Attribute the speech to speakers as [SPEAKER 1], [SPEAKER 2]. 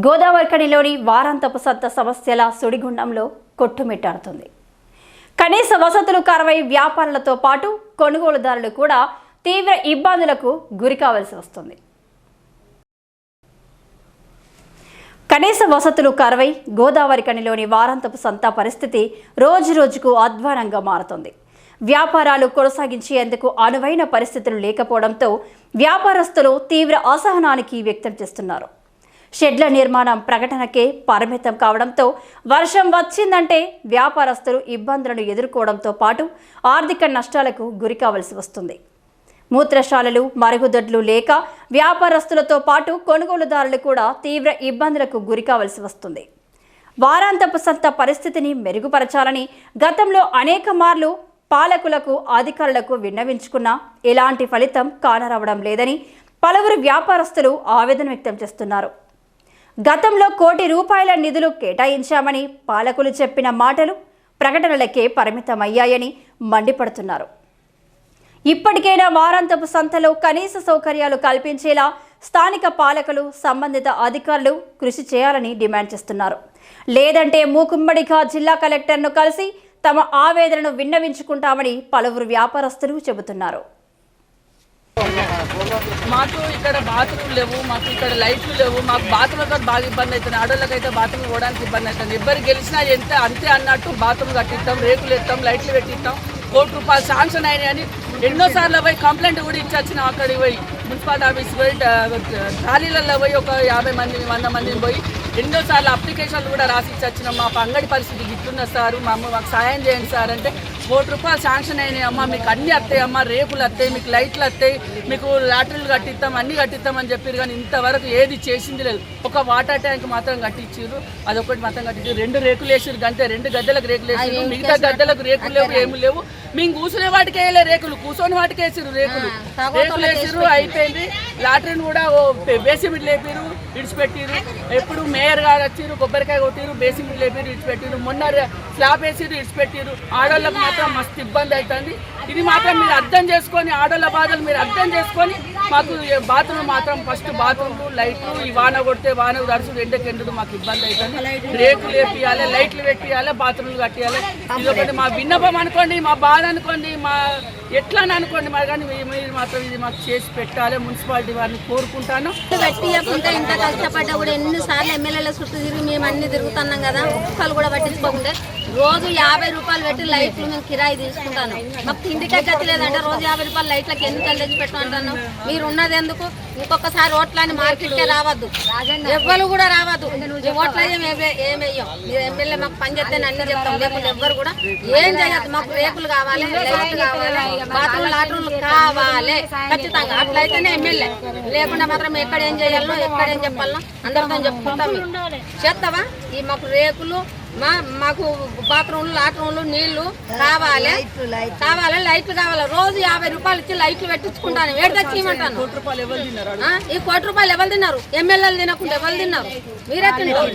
[SPEAKER 1] గోదావరి కనిలోని వారాంతపు సత్త సమస్యల సుడిగుండంలో కొట్టుమిట్టాడుతుంది. కనీస వసతులు కరువై వ్యాపారులతో పాటు కొనుగోలుదారులు కూడా తీవ్ర ఇబ్బందులకు గురి కావాల్సి వస్తుంది. కనీస వసతులు కరువై గోదావరి కనిలోని వారాంతపు సంత పరిస్థితి రోజురోజుకు అధ్వానంగా మారుతుంది. వ్యాపారాలు కొనసాగించేందుకు అనువైన పరిస్థితులు లేకపోవడంతో వ్యాపారస్తులు తీవ్ర అసహనానికి వ్యక్తం చేస్తున్నారు. షెడ్ల నిర్మాణం ప్రకటనకే పరిమితం కావడంతో వర్షం వచ్చిందంటే వ్యాపారస్తులు ఇబ్బందులను ఎదుర్కోవడంతో పాటు ఆర్థిక నష్టాలకు గురి కావాల్సి వస్తుంది. మూత్రశాలలు, మరుగుదొడ్లు లేక వ్యాపారస్తులతో పాటు కొనుగోలుదారులు కూడా తీవ్ర ఇబ్బందులకు గురి కావాల్సి వస్తుంది. వారాంతపు సంత పరిస్థితిని మెరుగుపరచాలని గతంలో అనేక మార్లు పాలకులకు, అధికారులకు విన్నవించుకున్నా ఎలాంటి ఫలితం కానరావడం లేదని పలువురు వ్యాపారస్తులు ఆవేదన వ్యక్తం చేస్తున్నారు. గతంలో ₹1 కోటి నిధులు కేటాయించామని పాలకులు చెప్పిన మాటలు ప్రకటనలకే పరిమితమయ్యాయని మండిపడుతున్నారు. ఇప్పటికైనా వారాంతపు సంతలో కనీస సౌకర్యాలు కల్పించేలా స్థానిక పాలకులు, సంబంధిత అధికారులు కృషి చేయాలని డిమాండ్ చేస్తున్నారు. లేదంటే మూకుమ్మడిగా జిల్లా కలెక్టర్ను కలిసి తమ ఆవేదనను విన్నవించుకుంటామని పలువురు వ్యాపారస్తులు చెబుతున్నారు.
[SPEAKER 2] మాకు ఇక్కడ బాత్రూమ్ లేవు, మాకు ఇక్కడ లైట్లు లేవు, మాకు బాత్రూమ్లతో బాగా ఇబ్బంది అవుతుంది. ఆడోళ్ళకైతే బాత్రూమ్ పోవడానికి ఇబ్బంది అవుతుంది. ఎవ్వరు గెలిచినా అంతే అన్నట్టు బాత్రూమ్ కట్టిస్తాం, రేకులు ఎత్తాం, లైట్లు పెట్టిస్తాం. ₹1 కోటి శాంక్షన్ అయినాయని ఎన్నోసార్లు పోయి కంప్లైంట్ కూడా ఇచ్చొచ్చినాం. అక్కడికి పోయి మున్సిపాలిటీ ఆఫీస్ పోయి ఖాళీలలో పోయి ఒక 50 మందిని 100 మందిని పోయి ఎన్నోసార్లు అప్లికేషన్లు కూడా రాసి ఇచ్చొచ్చినాం. మా అంగడి పరిస్థితి గిట్టున్న సారు, మాకు సాయం చేయండి సార్ అంటే ₹1 కోటి శాంక్షన్ అయినాయి అమ్మ, మీకు అన్నీ వస్తాయి అమ్మ, రేకులు వస్తాయి, మీకు లైట్లు వస్తాయి, మీకు లాటరీలు కట్టిస్తాం, అన్నీ కట్టిస్తామని చెప్పారు. కానీ ఇంతవరకు ఏది చేసింది లేదు. ఒక వాటర్ ట్యాంక్ మాత్రం కట్టించారు, అదొకటి మాత్రం కట్టించారు. 2 రేకులు వేసారు అంతే, 2 గద్దెలకు రేకులు వేసారు. మిగతా గద్దెలకు రేకులు లేవు, ఏమి లేవు. మేము కూర్చునే వాటికి వేయలే రేకులు, కూర్చొని వాటికి వేసారు రేకులు వేసారు. అయిపోయింది. లాటరీని కూడా బేసిమెంట్ లేపారు, విడిచిపెట్టారు. ఎప్పుడు మేయర్ గారు వచ్చారు, కొబ్బరికాయ కొట్టారు, బేసిమెంట్ లేపారు, విడిచిపెట్టారు. మొన్న స్లాబ్ వేసారు, విడిచిపెట్టారు. ఆడవాళ్ళకి మాత్రం మస్తు ఇబ్బంది అవుతుంది. ఇది మాత్రం మీరు అర్థం చేసుకొని, ఆడోళ్ళ బాధలు మీరు అర్థం చేసుకొని మాకు బాత్రూమ్ మాత్రం ఫస్ట్ బాత్రూమ్లు, లైట్లు, ఈ వాన కొడితే వాన తడుచు ఎండకెండు మాకు ఇబ్బంది అవుతుంది. రేకులు వేపియాలి, లైట్లు పెట్టియాలి, బాత్రూమ్లు కట్టియాలి. ఇదొకటి మా విన్నపం అనుకోండి, మా బాధ అనుకోండి, మా ఎట్లా అని అనుకోండి. మరి కానీ మీరు మాత్రం ఇది మాకు చేసి పెట్టాలి. మున్సిపాలిటీ వారిని కోరుకుంటాను.
[SPEAKER 3] పెట్టియకుండా ఇంత కష్టపడ్డా కూడా ఎన్నిసార్లు ఎమ్మెల్యేల చుట్టూ తిరిగి మేము అన్ని తిరుగుతున్నాం కదా, ఒక్కలు కూడా పట్టించుకోకుంటే రోజు ₹50 పెట్టి లైట్లు మేము కిరాయి తీసుకుంటాను. మాకు తిండికే గతి లేదంటే రోజు ₹50 లైట్లకి ఎందుకు తెచ్చి పెట్టమంటాను. మీరు ఉన్నది ఎందుకు? ఇంకొకసారి ఓట్లని మార్కెట్కే రావద్దు, ఎవ్వరు కూడా రావద్దు. ఓట్ల ఏమేయం, మీరు ఎమ్మెల్యే మాకు పని చేస్తే అన్ని చెప్తాం, లేకుంటే ఎవ్వరు కూడా ఏం చేయద్దు. మాకు రేకులు కావాలి, లైట్లు కావాలి, బాత్రూమ్ లాట్రూమ్లు కావాలి ఖచ్చితంగా. అట్లయితేనే ఎమ్మెల్యే, లేకుండా మాత్రం ఎక్కడ ఏం చేయాలో, ఎక్కడ ఏం చెప్పాలో అందరితో చెప్పుకుంటాం. చేస్తావా? ఈ మాకు రేకులు, మాకు బాత్రూమ్లు, లాట్రూమ్లు, నీళ్లు కావాలి, లైట్లు కావాలి. రోజు ₹50 ఇచ్చి లైట్లు పెట్టించుకుంటాను. ఏడు తెచ్చిమంటాను. ఈ ₹1 కోటి ఎవరు తిన్నారు? ఎమ్మెల్యేలు తినకుండా ఎవరు తిన్నారు? మీరే తిన్నారు.